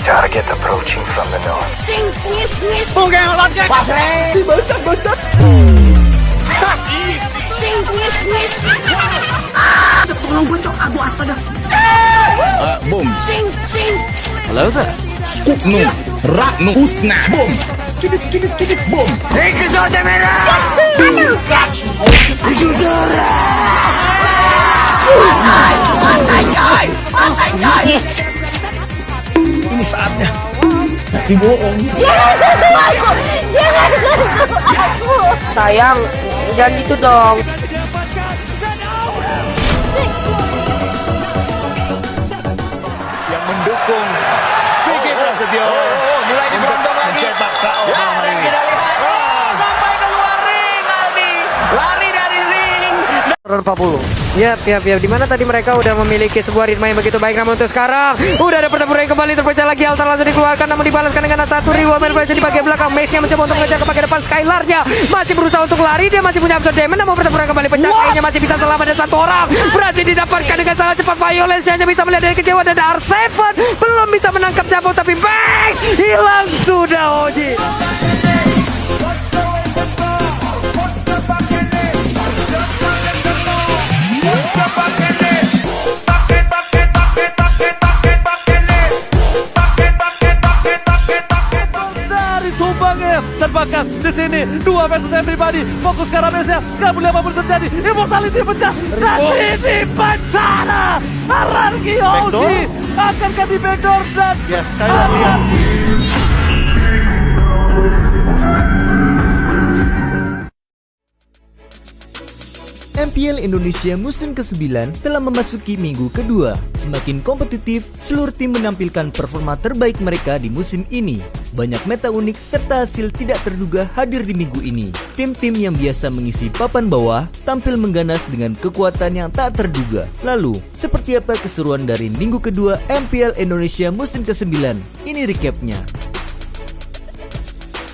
Target approaching from the north. Sing, nis. Bukan lagi. Pasre. Basah. Sing, nis. Tolong bocok. Aduh astaga. Boom. Sing. Hello there. Skuknu. Raknu. Usna. Boom. Skidit. Boom. Pantai coy. Ini saatnya. Tapi bohong. Jangan aku. Sayang, jangan gitu dong. Yang mendukung Vicky Prasetyo. Mulai diberondong lagi. Mencetak KO Ya, malam dan hari kita ini. lihat. Sampai keluar ring, Aldi. Lari dari ring. 40. Yap. Dimana tadi mereka udah memiliki sebuah ritme yang begitu baik, namun untuk sekarang udah ada pertempuran yang kembali terpecah lagi. Altar langsung dikeluarkan, namun dibalaskan dengan satu reward berhasil di bagian belakang. Mace-nya mencoba untuk mengejar ke bagian depan. Skylar-nya masih berusaha untuk lari, dia masih punya absorb damage, namun pertempuran kembali pecah. Kayaknya masih bisa selamat, dan satu orang berhasil didapatkan dengan sangat cepat. Violence hanya bisa melihat dari kejauhan, dan R7 belum bisa menangkap siapa, tapi Max hilang sudah. Oji. Terbakar di sini 2 versus everybody. Fokus ke Ramesnya, gak boleh apapun terjadi. Immortality pecah, dan ini bencana. Ararki Ozi akan ganti backdoor, dan Yes, saya lihat. MPL Indonesia musim ke-9 telah memasuki minggu kedua. Semakin kompetitif, seluruh tim menampilkan performa terbaik mereka di musim ini. Banyak meta unik serta hasil tidak terduga hadir di minggu ini. Tim-tim yang biasa mengisi papan bawah tampil mengganas dengan kekuatan yang tak terduga. Lalu, seperti apa keseruan dari minggu kedua MPL Indonesia musim ke-9? Ini recapnya.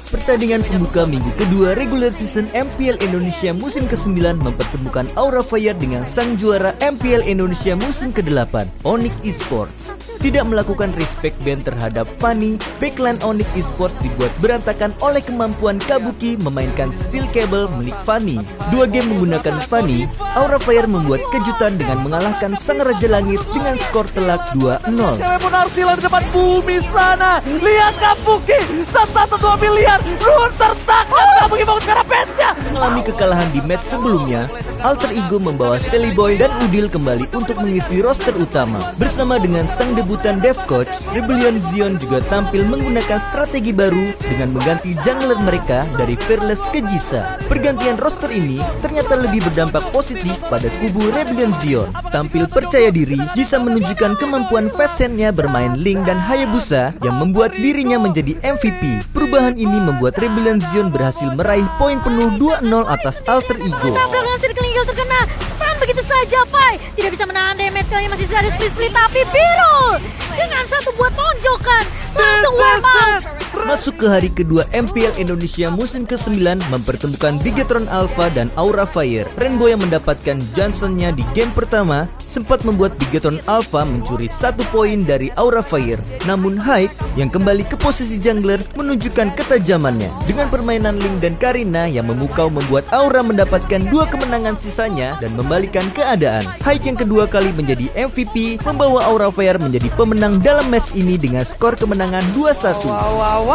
Pertandingan pembuka minggu kedua regular season MPL Indonesia musim ke-9 mempertemukan Aura Fire dengan sang juara MPL Indonesia musim ke-8, Onyx Esports. Tidak melakukan respect ban terhadap Fanny, backline Onyx Esports dibuat berantakan oleh kemampuan Kabuki memainkan steel cable milik Fanny. 2 game menggunakan Fanny, Aura Fire membuat kejutan dengan mengalahkan sang Raja Langit dengan skor telak 2-0. cewek pun Arsila di depan bumi sana. Lihat Kabuki, 112 miliar. Run tertakluk, Kabuki bangun karena fansnya. Mengalami kekalahan di match sebelumnya, Alter Ego membawa Sally Boy dan Udil kembali untuk mengisi roster utama. Bersama dengan sang debutan Dev Coach, Rebellion Zion juga tampil menggunakan strategi baru dengan mengganti jungler mereka dari Fearless ke Jisa. Pergantian roster ini ternyata lebih berdampak positif pada kubu Rebellion Zion. Tampil percaya diri, Jisa menunjukkan kemampuan fasthandnya bermain Link dan Hayabusa yang membuat dirinya menjadi MVP. Perubahan ini membuat Rebellion Zion berhasil meraih poin penuh 2-0 atas Alter Ego. Tabrakan circling kill terkena. Stun begitu saja, Pai. Tidak bisa menahan damage, kalinya masih ada split, tapi biru dengan satu buat tonjokan langsung warm out. Masuk ke hari kedua MPL Indonesia musim ke-9 mempertemukan Bigetron Alpha dan Aura Fire. Rainbow yang mendapatkan Johnson-nya di game pertama sempat membuat Bigetron Alpha mencuri 1 poin dari Aura Fire. Namun Hype yang kembali ke posisi jungler menunjukkan ketajamannya. Dengan permainan Link dan Karina yang memukau membuat Aura mendapatkan 2 kemenangan sisanya dan membalikan keadaan. Hype yang kedua kali menjadi MVP membawa Aura Fire menjadi pemenang dalam match ini dengan skor kemenangan 2-1. Wow.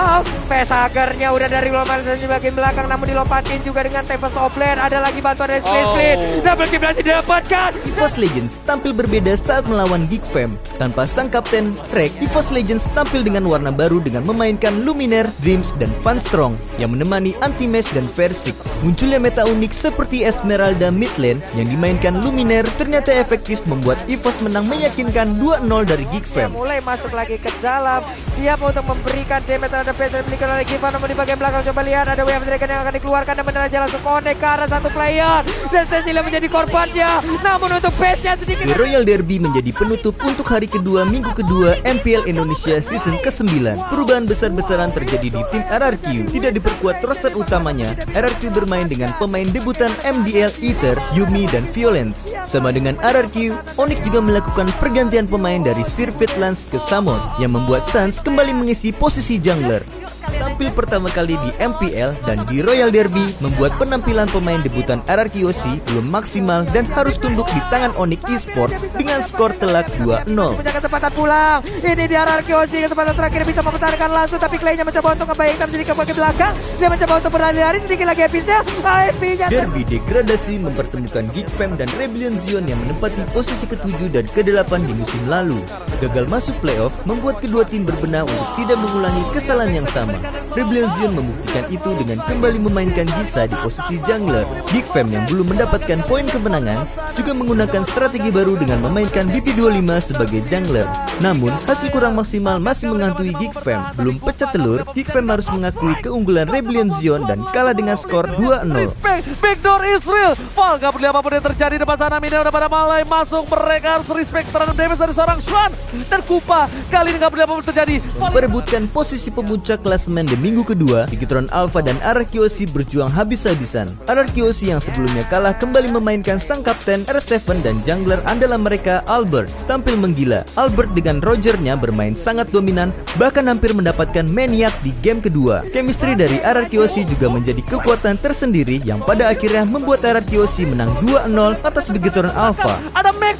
Facehagernya udah dari lompatan di bagian belakang, namun dilompatin juga dengan Tempest of Blade. Ada lagi bantuan dari Split. Double kill berhasil didapatkan. EVOS Legends tampil berbeda saat melawan Geek Fam. Tanpa sang kapten, Rek, EVOS Legends tampil dengan warna baru dengan memainkan Luminaire, Dreams, dan Van Strong yang menemani Anti-Mesh dan Versix. Munculnya meta unik seperti Esmeralda mid lane yang dimainkan Luminaire ternyata efektif membuat EVOS menang meyakinkan 2-0 dari Geek Fam. Mulai masuk lagi ke dalam, siap untuk memberikan damage terhadap ada PS yang dimiliki oleh Givan. Namun di bagian belakang coba lihat ada WM Dragon yang akan dikeluarkan dan benar aja langsung connect ke arah satu player. Dan Cecilia menjadi korbannya. Namun untuk PS-nya sedikit. The Royal Derby menjadi penutup untuk hari kedua minggu kedua MPL Indonesia season ke-9. Perubahan besar-besaran terjadi di tim RRQ. Tidak diperkuat roster utamanya, RRQ bermain dengan pemain debutan MDL Ether, Yumi, dan Violence. Sama dengan RRQ, Onyx juga melakukan pergantian pemain dari Sirvit Lance ke Samon yang membuat Suns kembali mengisi posisi jungler. Tampil pertama kali di MPL dan di Royal Derby membuat penampilan pemain debutan RRQOC belum maksimal dan harus tunduk di tangan Onyx Esports dengan skor telak 2-0. Punya kesempatan pulang. Ini di RRQOC, kesempatan terakhir bisa mempertahankan langsung, tapi Clay-nya mencoba untuk ngebayangkan sedikit ke belakang. Dia mencoba untuk berlari-lari sedikit lagi habisnya. AFP-nya Derby degradasi mempertemukan Geek Fam dan Rebellion Zion yang menempati posisi ke-7 dan ke-8 di musim lalu. Gagal masuk playoff membuat kedua tim berbenah untuk tidak mengulangi kesalahan yang sama. Rebellion Zion membuktikan itu dengan kembali memainkan Gisa di posisi jungler. Geek Fam yang belum mendapatkan poin kemenangan juga menggunakan strategi baru dengan memainkan BP25 sebagai jungler. Namun, hasil kurang maksimal masih menghantui Geek Fam. Belum pecah telur, Geek Fam harus mengakui keunggulan Rebellion Zion dan kalah dengan skor 2-0. Backdoor Israel. Val gak peduli apapun yang terjadi depan sana. Mine udah pada mulai masuk. Mereka harus respect terhadap damage dari seorang Shuan dan Kupa. Kali ini gak peduli apapun terjadi. Memperebutkan posisi pemuncak klasemen di minggu kedua, Bigetron Alpha dan RRQOC berjuang habis-habisan. RRQOC yang sebelumnya kalah kembali memainkan sang kapten R7 dan jungler andalan mereka Albert tampil menggila. Albert dengan Rogernya bermain sangat dominan, bahkan hampir mendapatkan maniak di game kedua. Chemistry dari RRQOC juga menjadi kekuatan tersendiri yang pada akhirnya membuat RRQOC menang 2-0 atas Bigetron Alpha. Ada Max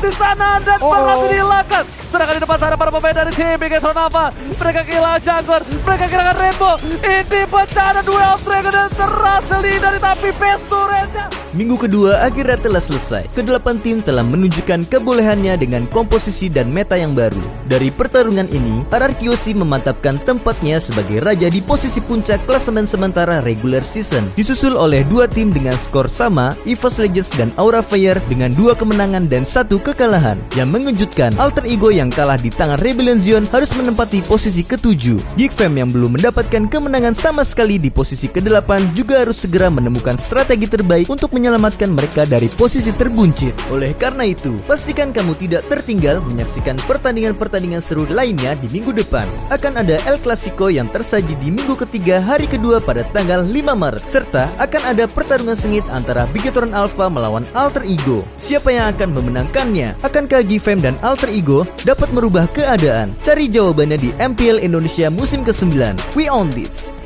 di sana dan berhasil dihilangkan. Sedangkan di depan sana para pemain dari tim Bigetron Alpha, mereka kehilangan jungler, mereka kehilangan Rainbow. Ini bencana duel Dragon dan terhasil dihindari, tapi Pesturenya. Minggu kedua akhirnya telah selesai. Kedelapan tim telah menunjukkan kebolehannya dengan komposisi dan meta yang baru. Dari pertarungan ini, RRQOC memantapkan tempatnya sebagai raja di posisi puncak klasemen sementara regular season. Disusul oleh dua tim dengan skor sama, EVOS Legends dan Aura Fire dengan 2 kemenangan dan 1 kekalahan. Yang mengejutkan, Alter Ego yang kalah di tangan Rebellion Zion harus menempati posisi ke-7. Geek Fam yang belum mendapatkan kemenangan sama sekali di posisi ke-8 juga harus segera menemukan strategi terbaik untuk menyelamatkan mereka dari posisi terbuncit. Oleh karena itu, pastikan kamu tidak tertinggal menyaksikan pertandingan-pertandingan seru lainnya di minggu depan. Akan ada El Clasico yang tersaji di minggu ketiga hari kedua pada tanggal 5 Maret. Serta akan ada pertarungan sengit antara Bigetron Alpha melawan Alter Ego. Siapa yang akan memenangkannya? Akankah Gfam dan Alter Ego dapat merubah keadaan? Cari jawabannya di MPL Indonesia musim ke-9. We own this!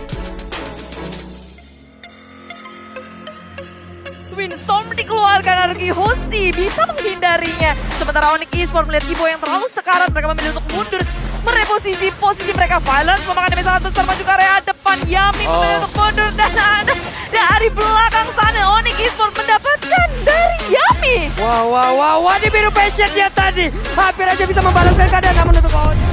Windstorm dikeluarkan, RRQOC bisa menghindarinya. Sementara Onyx Esports melihat Ibo yang terlalu sekarat, mereka memilih untuk mundur, mereposisi posisi mereka. Violence memakan damage sangat besar, maju ke area depan. Yami memilih untuk mundur dan ada dari belakang sana Onyx Esports mendapatkan dari Yami. Wah, di biru passion dia tadi hampir aja bisa membalaskan keadaan, namun untuk Onyx.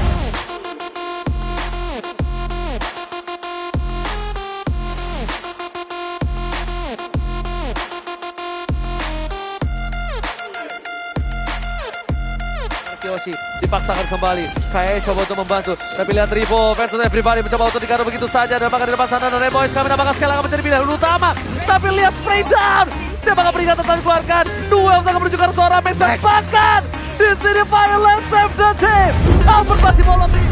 Dipaksakan kembali, KAE coba untuk membantu, tapi lihat Rivo versus everybody mencoba untuk digaruk begitu saja, dan bahkan di depan sana ada Reboys, kami apakah sekali akan menjadi pilihan utama, tapi lihat spray down, dia bakal peringatan tadi keluarkan, duel akan menuju ke seorang Max, dan bahkan di sini Violence save the team. Albert masih mau lebih.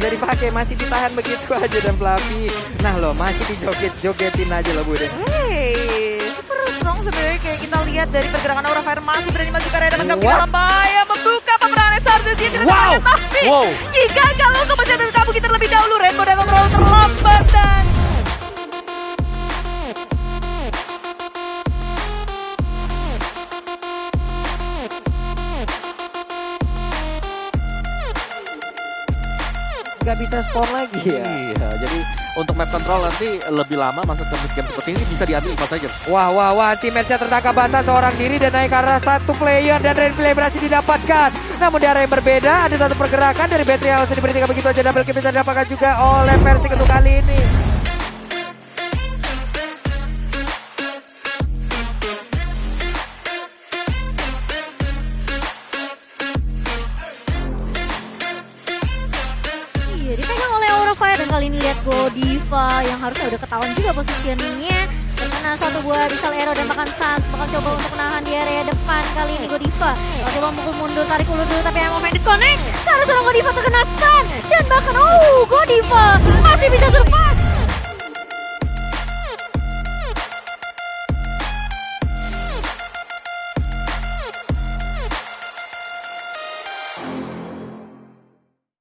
Dia dipakai, masih ditahan begitu aja dan Fluffy. Nah loh, masih dijoget-jogetin aja loh Bude. Hey, super strong sebenarnya kayak kita lihat dari pergerakan Aura Fire masih berani maju ke area depan kami dalam bahaya membuka peperangan Sardes dia tidak terlihat, tapi jika kalau kepentingan dari kamu kita terlebih dahulu Rainbow datang terlalu terlambat dan nggak bisa spawn lagi ya. Iya, jadi untuk map control nanti lebih lama masuk ke game seperti ini bisa diambil pas saja. Wah, tim matchnya tertangkap basah seorang diri dan naik ke arah satu player dan replay berhasil didapatkan. Namun di arah yang berbeda ada satu pergerakan dari Betrial yang diberhentikan begitu aja, double kill bisa didapatkan juga oleh Persik untuk kali ini. Godiva yang harusnya udah ketahuan juga positioningnya. Terkena satu buah Abyssal Arrow dan bahkan Sans bakal coba untuk menahan di area depan. Kali ini Godiva bakal coba mukul mundur, tarik ulur dulu, tapi yang mau main disconnect. Karena seorang Godiva terkena stun dan bahkan Godiva masih bisa